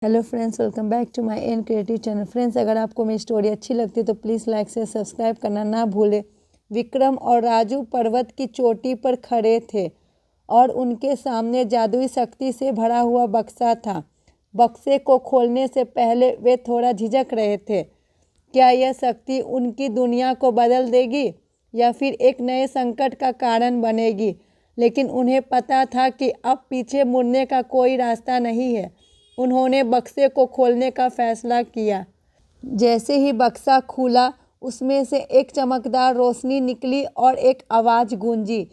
Hello friends, welcome back to my N creative channel. Friends, अगर आपको मेरी story अच्छी लगती है तो प्लीज़ लाइक से सब्सक्राइब करना ना भूलें। विक्रम और राजू पर्वत की चोटी पर खड़े थे और उनके सामने जादुई शक्ति से भरा हुआ बक्सा था। बक्से को खोलने से पहले वे थोड़ा झिझक रहे थे। क्या यह शक्ति उनकी दुनिया को बदल देगी या फिर एक नए संकट का कारण बनेगी? लेकिन उन्हें पता था कि अब पीछे मुड़ने का कोई रास्ता नहीं है। उन्होंने बक्से को खोलने का फैसला किया। जैसे ही बक्सा खुला, उसमें से एक चमकदार रोशनी निकली और एक आवाज़ गूंजी,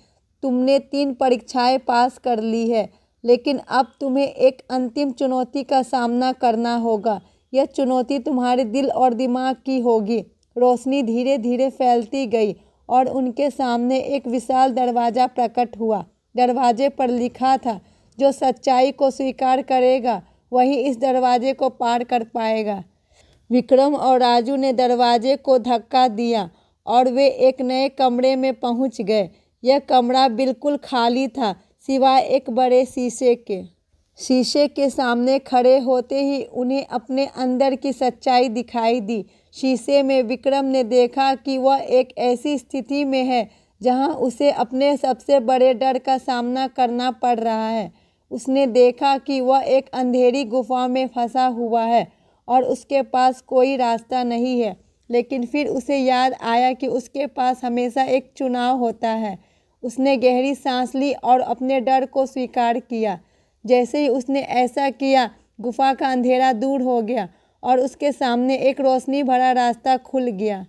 तुमने 3 परीक्षाएं पास कर ली है, लेकिन अब तुम्हें एक अंतिम चुनौती का सामना करना होगा। यह चुनौती तुम्हारे दिल और दिमाग की होगी। रोशनी धीरे धीरे फैलती गई और उनके सामने एक विशाल दरवाज़ा प्रकट हुआ। दरवाजे पर लिखा था, जो सच्चाई को स्वीकार करेगा वही इस दरवाजे को पार कर पाएगा। विक्रम और राजू ने दरवाजे को धक्का दिया और वे एक नए कमरे में पहुंच गए। यह कमरा बिल्कुल खाली था, सिवाय एक बड़े शीशे के। शीशे के सामने खड़े होते ही उन्हें अपने अंदर की सच्चाई दिखाई दी। शीशे में विक्रम ने देखा कि वह एक ऐसी स्थिति में है जहां उसे अपने सबसे बड़े डर का सामना करना पड़ रहा है। उसने देखा कि वह एक अंधेरी गुफा में फंसा हुआ है और उसके पास कोई रास्ता नहीं है। लेकिन फिर उसे याद आया कि उसके पास हमेशा एक चुनाव होता है। उसने गहरी सांस ली और अपने डर को स्वीकार किया। जैसे ही उसने ऐसा किया, गुफा का अंधेरा दूर हो गया और उसके सामने एक रोशनी भरा रास्ता खुल गया।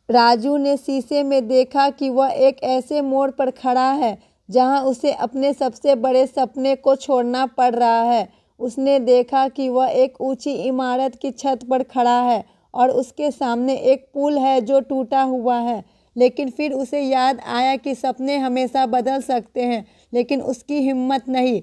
राजू ने शीशे में देखा कि वह एक ऐसे मोड़ पर खड़ा है जहां उसे अपने सबसे बड़े सपने को छोड़ना पड़ रहा है। उसने देखा कि वह एक ऊंची इमारत की छत पर खड़ा है और उसके सामने एक पुल है जो टूटा हुआ है। लेकिन फिर उसे याद आया कि सपने हमेशा बदल सकते हैं, लेकिन उसकी हिम्मत नहीं।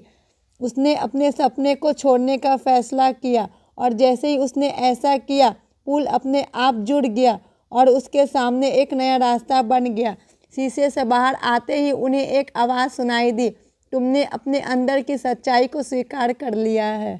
उसने अपने सपने को छोड़ने का फैसला किया और जैसे ही उसने ऐसा किया, पुल अपने आप जुड़ गया और उसके सामने एक नया रास्ता बन गया। शीशे से बाहर आते ही उन्हें एक आवाज़ सुनाई दी, तुमने अपने अंदर की सच्चाई को स्वीकार कर लिया है।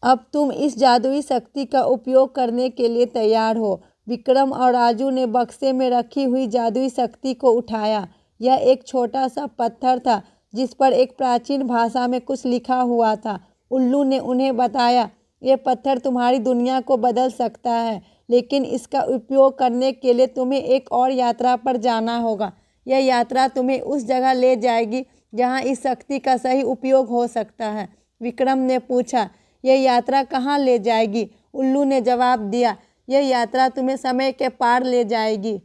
अब तुम इस जादुई शक्ति का उपयोग करने के लिए तैयार हो। विक्रम और राजू ने बक्से में रखी हुई जादुई शक्ति को उठाया। यह एक छोटा सा पत्थर था जिस पर एक प्राचीन भाषा में कुछ लिखा हुआ था। उल्लू ने उन्हें बताया, यह पत्थर तुम्हारी दुनिया को बदल सकता है, लेकिन इसका उपयोग करने के लिए तुम्हें एक और यात्रा पर जाना होगा। यह यात्रा तुम्हें उस जगह ले जाएगी जहां इस शक्ति का सही उपयोग हो सकता है। विक्रम ने पूछा, यह यात्रा कहाँ ले जाएगी? उल्लू ने जवाब दिया, यह यात्रा तुम्हें समय के पार ले जाएगी।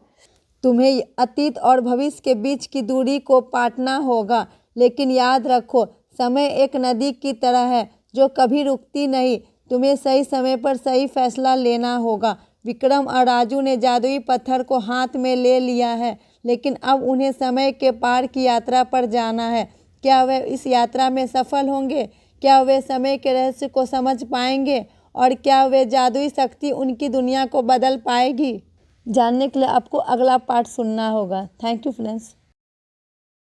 तुम्हें अतीत और भविष्य के बीच की दूरी को पाटना होगा, लेकिन याद रखो, समय एक नदी की तरह है जो कभी रुकती नहीं। तुम्हें सही समय पर सही फैसला लेना होगा। विक्रम और राजू ने जादुई पत्थर को हाथ में ले लिया है, लेकिन अब उन्हें समय के पार की यात्रा पर जाना है। क्या वे इस यात्रा में सफल होंगे? क्या वे समय के रहस्य को समझ पाएंगे? और क्या वे जादुई शक्ति उनकी दुनिया को बदल पाएगी? जानने के लिए आपको अगला पार्ट सुनना होगा। Thank you friends.